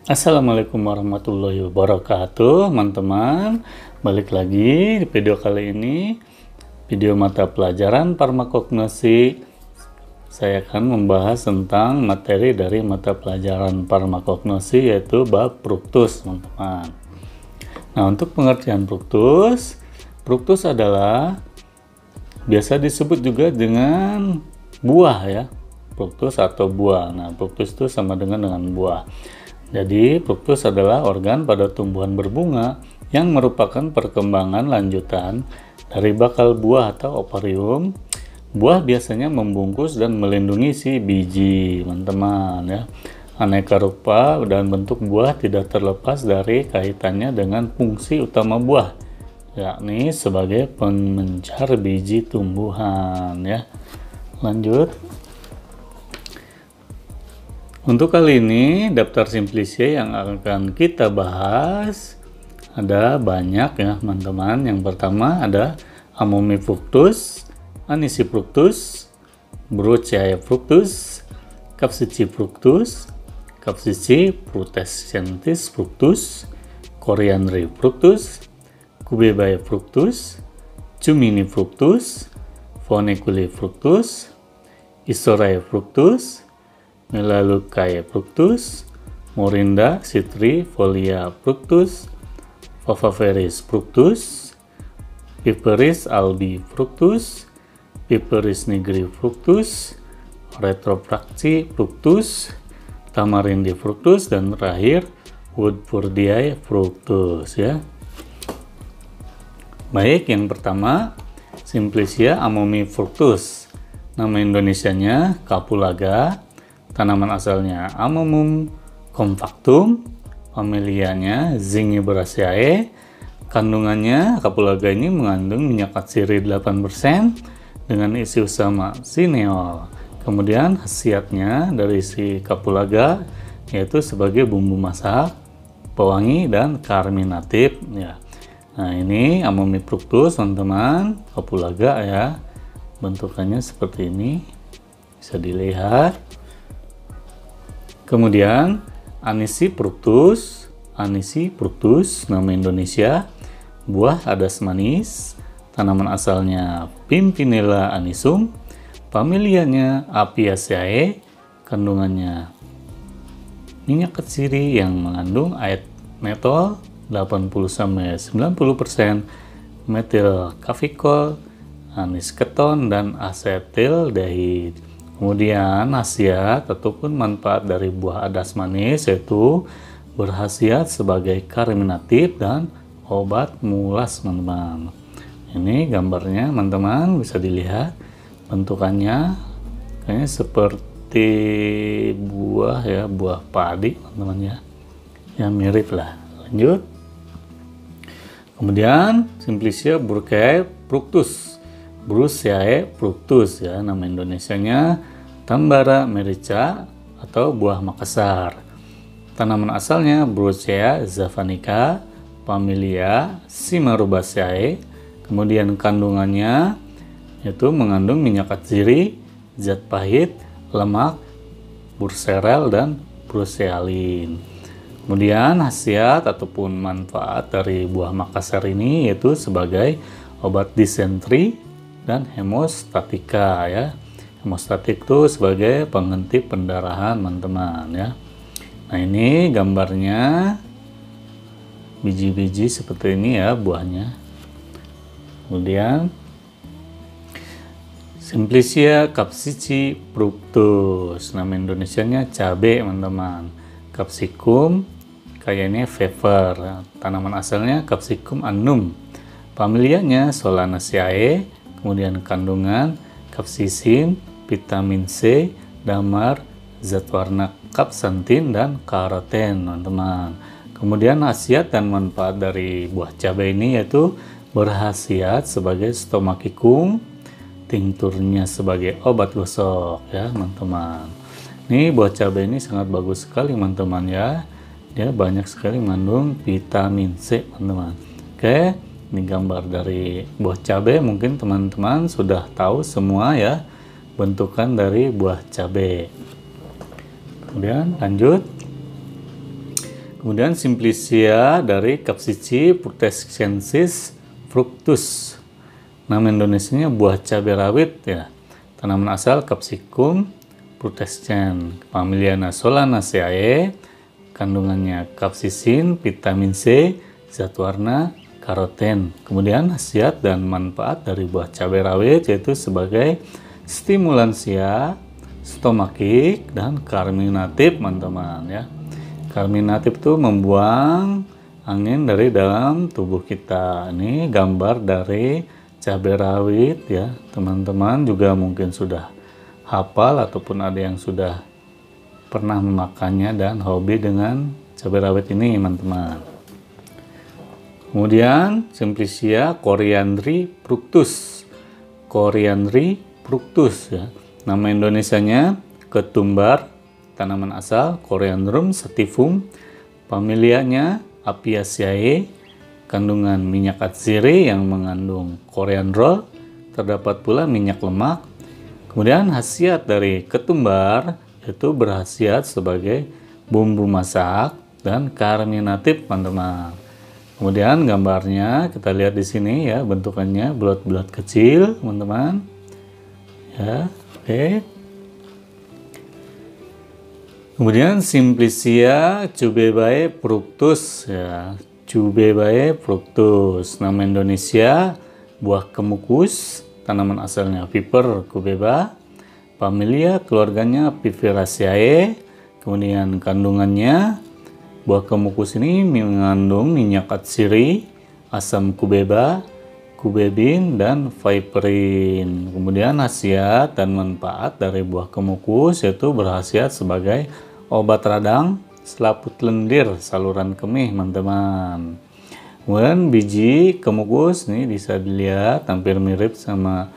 Assalamualaikum warahmatullahi wabarakatuh, teman-teman. Balik lagi di video kali ini, video mata pelajaran farmakognosi. Saya akan membahas tentang materi dari mata pelajaran farmakognosi, yaitu bab fruktus, teman-teman. Nah, untuk pengertian fruktus adalah biasa disebut juga dengan buah ya. Fruktus atau buah. Nah, fruktus itu sama dengan buah. Jadi, fruktus adalah organ pada tumbuhan berbunga yang merupakan perkembangan lanjutan dari bakal buah atau ovarium. Buah biasanya membungkus dan melindungi si biji, teman-teman ya. Aneka rupa dan bentuk buah tidak terlepas dari kaitannya dengan fungsi utama buah, yakni sebagai pemencar biji tumbuhan ya. Lanjut. Untuk kali ini, daftar simplicia yang akan kita bahas ada banyak ya, teman-teman. Yang pertama ada Amomifructus, Anisifructus, Brocaea fructus, Capsicifructus, Capsici frutescentis fructus, Coriandri fructus, Cubebae fructus, Cumini fructus, Foneculi fructus, Isorae fructus, Melaleucae fructus, Morinda citrifolia fructus, Fabaceae fructus, Piperis albi fructus, Piperis nigri fructus, Retropraxi fructus, Tamarindi fructus, dan terakhir Woodfordiae fructus ya. Baik, yang pertama Simplicia amomifructus. Nama Indonesianya Capulaga. Tanaman asalnya Amomum compactum, familianya Zingiberaceae. Kandungannya, Capulaga ini mengandung minyak atsiri 8% dengan isi utama sineol. Kemudian khasiatnya dari si Capulaga yaitu sebagai bumbu masak, pewangi, dan karminatif ya. Nah, ini Amomifructus, teman-teman, Capulaga ya. Bentukannya seperti ini, bisa dilihat. Kemudian Anisifructus, nama Indonesia, buah adas manis, tanaman asalnya Pimpinella anisum, familianya Apiaceae, kandungannya minyak atsiri yang mengandung aetmetol 80-90%, metil kafikol, anis keton, dan asetildehid. Kemudian khasiat ataupun manfaat dari buah adas manis yaitu berkhasiat sebagai karminatif dan obat mulas, teman-teman. Ini gambarnya, teman-teman, bisa dilihat bentukannya kayaknya seperti buah ya, buah padi, teman-teman ya. Yang mirip lah. Lanjut. Kemudian Simplicia Brocaea fructus. Brocaea fructus ya, nama Indonesianya Tambara merica atau buah Makassar. Tanaman asalnya Brocaea javanica, familia Cimarubaceae. Kemudian kandungannya yaitu mengandung minyak atsiri, zat pahit, lemak, burserel, dan prosealin. Kemudian khasiat ataupun manfaat dari buah Makassar ini yaitu sebagai obat disentri dan hemostatika ya. Hemostatik itu sebagai penghenti pendarahan, teman-teman ya. Nah, ini gambarnya biji-biji seperti ini ya buahnya. Kemudian Simplicia capsicifructus, nama Indonesianya cabe, teman-teman. Capsicum kayaknya fever. Tanaman asalnya Capsicum annum, familianya Solanaceae. Kemudian kandungan kapsisin, vitamin C, damar, zat warna kapsantin, dan karoten, teman-teman. Kemudian khasiat dan manfaat dari buah cabai ini yaitu berkhasiat sebagai stomachikum, tinkturnya sebagai obat gosok ya, teman-teman. Ini buah cabai ini sangat bagus sekali, teman-teman ya. Dia banyak sekali mengandung vitamin C, teman-teman. Oke. Ini gambar dari buah cabai, mungkin teman-teman sudah tahu semua ya bentukan dari buah cabai. Kemudian lanjut. Kemudian Simplicia dari Capsici prutescensis fructus. Nama Indonesianya buah cabai rawit ya. Tanaman asal Capsicum prutescens. Familia Solanaceae. Kandungannya kapsisin, vitamin C, zat warna, karoten. Kemudian khasiat dan manfaat dari buah cabai rawit yaitu sebagai stimulansia, stomakik, dan karminatif, teman-teman ya. Karminatif itu membuang angin dari dalam tubuh kita. Ini gambar dari cabai rawit ya. Teman-teman juga mungkin sudah hafal ataupun ada yang sudah pernah memakannya dan hobi dengan cabai rawit ini, teman-teman. Kemudian Simplicia coriandri fructus. Coriandri fructus ya. Nama Indonesianya ketumbar. Tanaman asal Coriandrum sativum, familianya Apiaceae, kandungan minyak atsiri yang mengandung coriandrol, terdapat pula minyak lemak. Kemudian khasiat dari ketumbar yaitu berkhasiat sebagai bumbu masak dan karminatif, teman-teman. Kemudian gambarnya kita lihat di sini ya, bentukannya bulat-bulat kecil, teman-teman. Ya, oke. Kemudian Simplicia cubebae fructus ya, cubebae fructus. Nama Indonesia buah kemukus, tanaman asalnya Viper cubeba, familia keluarganya Piveraceae. Kemudian kandungannya buah kemukus ini mengandung minyak atsiri, asam cubeba, kubebin, dan viperin. Kemudian khasiat dan manfaat dari buah kemukus yaitu berkhasiat sebagai obat radang selaput lendir saluran kemih, teman-teman. Kemudian biji kemukus ini bisa dilihat hampir mirip sama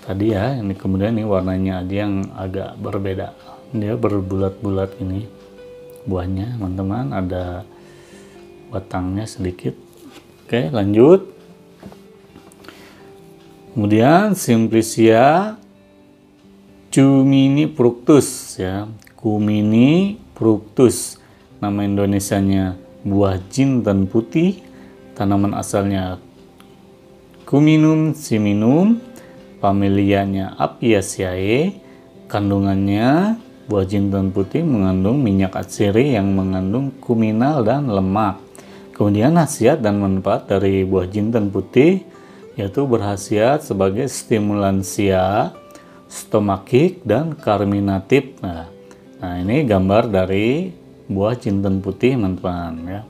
tadi ya. Ini kemudian ini warnanya aja yang agak berbeda. Dia berbulat-bulat ini buahnya, teman-teman. Ada batangnya sedikit. Oke, lanjut. Kemudian Simplicia cumini fructus ya, cumini fructus. Nama Indonesianya buah jinten putih, tanaman asalnya Cuminum siminum, familianya Apiaceae. Kandungannya buah jinten putih mengandung minyak atsiri yang mengandung kuminal dan lemak. Kemudian khasiat dan manfaat dari buah jinten putih yaitu berkhasiat sebagai stimulansia, stomakik, dan karminatif. Nah, ini gambar dari buah jinten putih, teman-teman ya.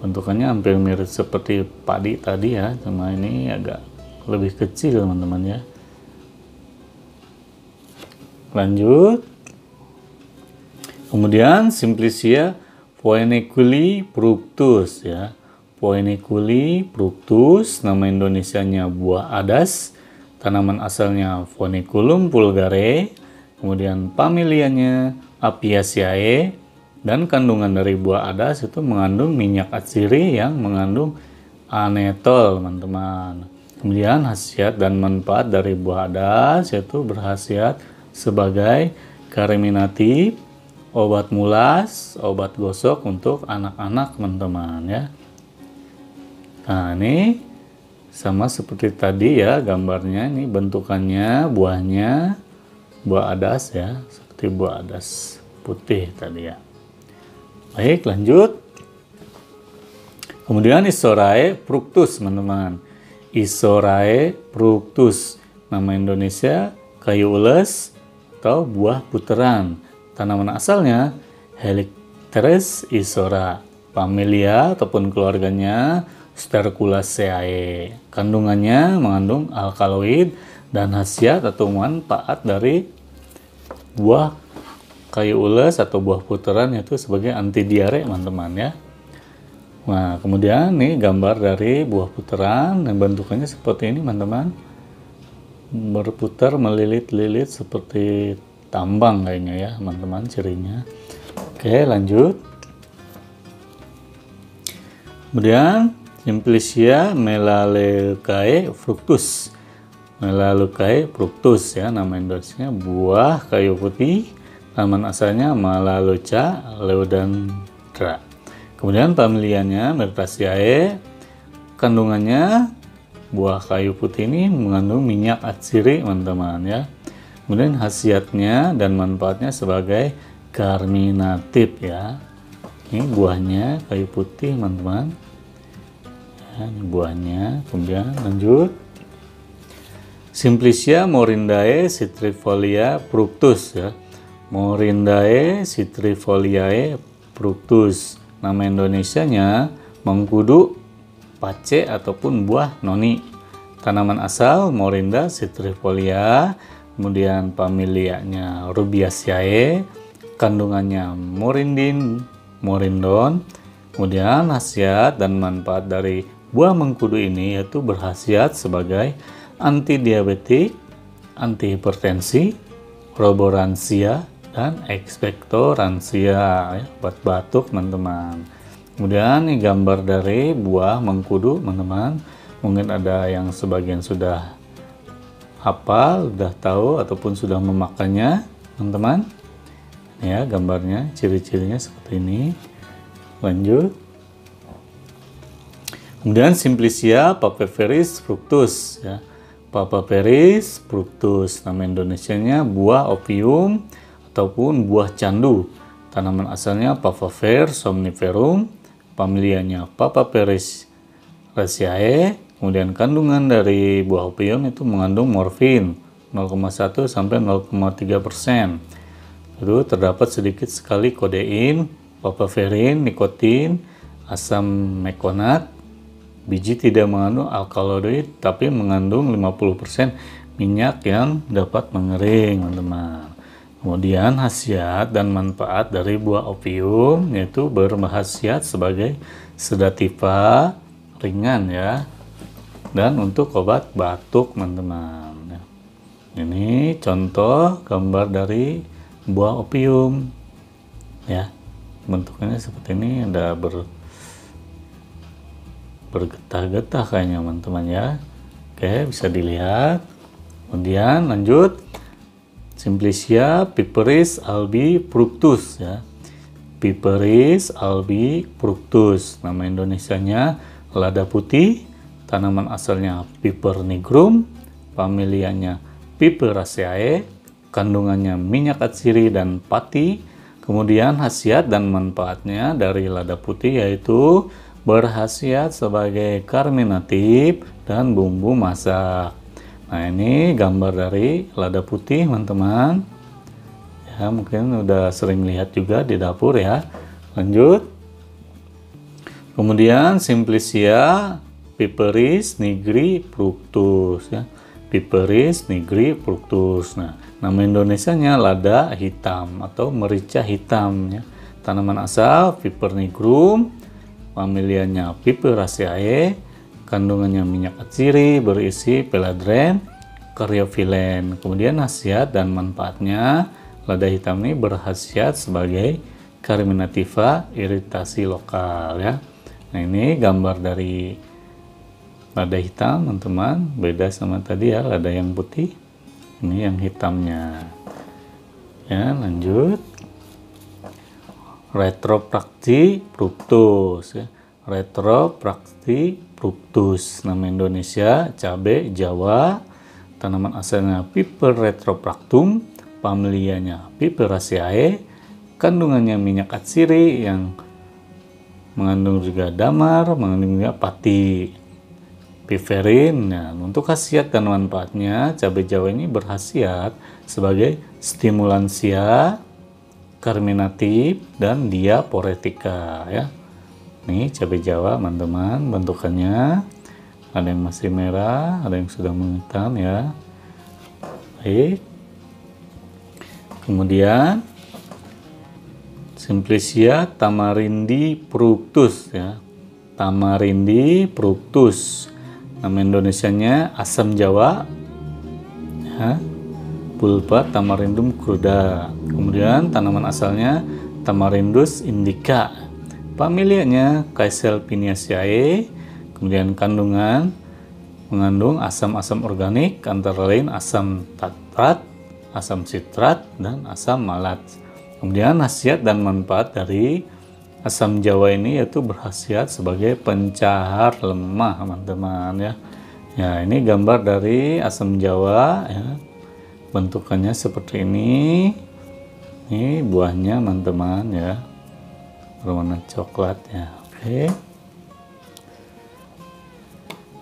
Bentukannya hampir mirip seperti padi tadi ya, cuma ini agak lebih kecil, teman-teman ya. Lanjut. Kemudian Simplicia phoeniculi fructus ya. Phoeniculi fructus, nama Indonesianya buah adas, tanaman asalnya Phoeniculum vulgare, kemudian familianya Apiaceae, dan kandungan dari buah adas itu mengandung minyak atsiri yang mengandung anetol, teman-teman. Kemudian khasiat dan manfaat dari buah adas yaitu berkhasiat sebagai karminatif, obat mulas, obat gosok untuk anak-anak, teman-teman ya. Nah, ini sama seperti tadi ya gambarnya, ini bentukannya buahnya buah adas ya, seperti buah adas putih tadi ya. Baik, lanjut. Kemudian Isorae fructus, teman-teman. Isorae fructus, nama Indonesia kayu ules atau buah puteran. Tanaman asalnya Helicteres isora, familia ataupun keluarganya Sterculaceae. Kandungannya mengandung alkaloid dan khasiat atau manfaat dari buah kayu ules atau buah puteran yaitu sebagai anti diare, teman-teman ya. Nah, kemudian nih gambar dari buah puteran dan bentukannya seperti ini, teman-teman. Berputar melilit-lilit seperti tambang kayaknya ya, teman-teman, cirinya. Oke, lanjut. Kemudian Simplicia melaleucae fructus. Melaleucae fructus ya, nama Indonesianya buah kayu putih. Tanaman asalnya Melaleuca Citra. Kemudian familianya Myrtaceae, kandungannya buah kayu putih ini mengandung minyak atsiri teman-teman ya. Kemudian khasiatnya dan manfaatnya sebagai karminatif ya. Ini buahnya kayu putih teman-teman. Ya, ini buahnya. Kemudian lanjut. Simplicia morindae citrifolia fructus ya. Morindae citrifoliae fructus. Nama Indonesianya mengkudu pace ataupun buah noni. Tanaman asal Morinda citrifolia, kemudian familianya Rubiaceae, kandungannya morindon. Kemudian khasiat dan manfaat dari buah mengkudu ini yaitu berkhasiat sebagai antidiabetik, antihipertensi, roboransia, dan ekspektoransia ya, buat batuk teman-teman. Kemudian ini gambar dari buah mengkudu teman-teman. Mungkin ada yang sebagian sudah hafal, sudah tahu ataupun sudah memakannya teman-teman. Ya, gambarnya, ciri-cirinya seperti ini. Lanjut. Kemudian Simplicia papaveris fructus ya. Papaveris fructus, nama Indonesianya buah opium ataupun buah candu. Tanaman asalnya Papaver somniferum, familianya Papaverinaceae. Kemudian kandungan dari buah opium itu mengandung morfin 0,1 sampai 0,3%. Lalu terdapat sedikit sekali kodein, papaverin, nikotin, asam mekonat. Biji tidak mengandung alkaloid tapi mengandung 50% minyak yang dapat mengering, teman-teman. Kemudian khasiat dan manfaat dari buah opium yaitu berkhasiat sebagai sedativa ringan ya, dan untuk obat batuk teman-teman. Ini contoh gambar dari buah opium ya, bentuknya seperti ini, ada bergetah-getah kayaknya teman-teman ya. Oke, bisa dilihat. Kemudian lanjut, Simplicia piperis albi fructus ya. Piperis albi fructus, nama Indonesianya lada putih. Tanaman asalnya Piper nigrum, familianya Piperaceae, kandungannya minyak atsiri dan pati. Kemudian khasiat dan manfaatnya dari lada putih yaitu berkhasiat sebagai karminatif dan bumbu masak. Nah, ini gambar dari lada putih teman-teman ya, mungkin udah sering lihat juga di dapur ya. Lanjut. Kemudian Simplicia piperis nigri fructus ya. Piperis nigri fructus. Nah, nama Indonesianya lada hitam atau merica hitam ya. Tanaman asal Piper nigrum, familianya Piperaceae, kandungannya minyak atsiri, berisi peladren, karyofilen. Kemudian khasiat dan manfaatnya, lada hitam ini berkhasiat sebagai karminativa, iritasi lokal ya. Nah, ini gambar dari lada hitam teman-teman, beda sama tadi ya, lada yang putih. Ini yang hitamnya. Ya, lanjut. Retroprakti fructus ya. Retroprakti fructus, nama Indonesia cabai Jawa. Tanaman asalnya Piper retropractum, familianya Piperaceae, kandungannya minyak atsiri yang mengandung juga damar, mengandung juga pati, piperin. Nah, untuk khasiat dan manfaatnya, cabai Jawa ini berkhasiat sebagai stimulansia, karminatif, dan diaporetika ya. Nih cabai Jawa teman-teman, bentukannya ada yang masih merah, ada yang sudah menghitam ya. Baik. Kemudian Simplicia tamarindi fructus ya. Tamarindi fructus, nama Indonesianya asam Jawa ya. Pulpa Tamarindum cruda. Kemudian tanaman asalnya Tamarindus indica, familianya Caesalpiniaceae. Kemudian mengandung asam-asam organik antara lain asam tartrat, asam sitrat, dan asam malat. Kemudian khasiat dan manfaat dari asam jawa ini yaitu berkhasiat sebagai pencahar lemah, teman-teman ya. Ya, ini gambar dari asam jawa ya. Bentukannya seperti ini. Ini buahnya, teman-teman ya. Berwarna coklat ya. Oke.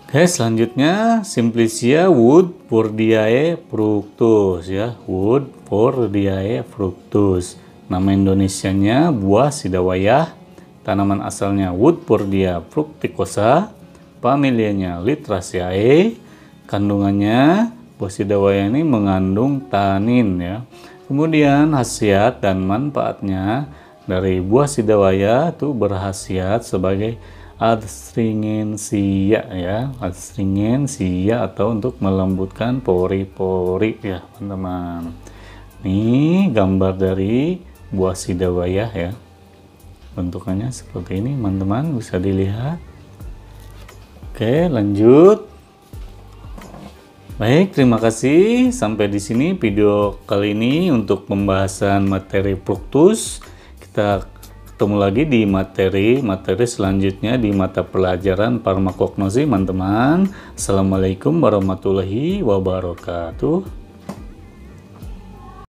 Oke, selanjutnya Simplicia woodfordiae fructus ya. Woodfordiae fructus. Nama Indonesianya buah sidawayah. Tanaman asalnya Woodfordia fructicosa. Familianya Litraceae. Kandungannya buah sidawayah ini mengandung tanin ya. Kemudian khasiat dan manfaatnya dari buah sidawayah itu berkhasiat sebagai astringensia ya, astringensia atau untuk melembutkan pori-pori ya, teman-teman. Ini gambar dari buah sidawayah ya. Bentukannya seperti ini, teman-teman, bisa dilihat. Oke, lanjut. Baik, terima kasih. Sampai di sini video kali ini untuk pembahasan materi fructus. Kita ketemu lagi di materi selanjutnya di mata pelajaran farmakognosi, teman-teman. Assalamualaikum warahmatullahi wabarakatuh.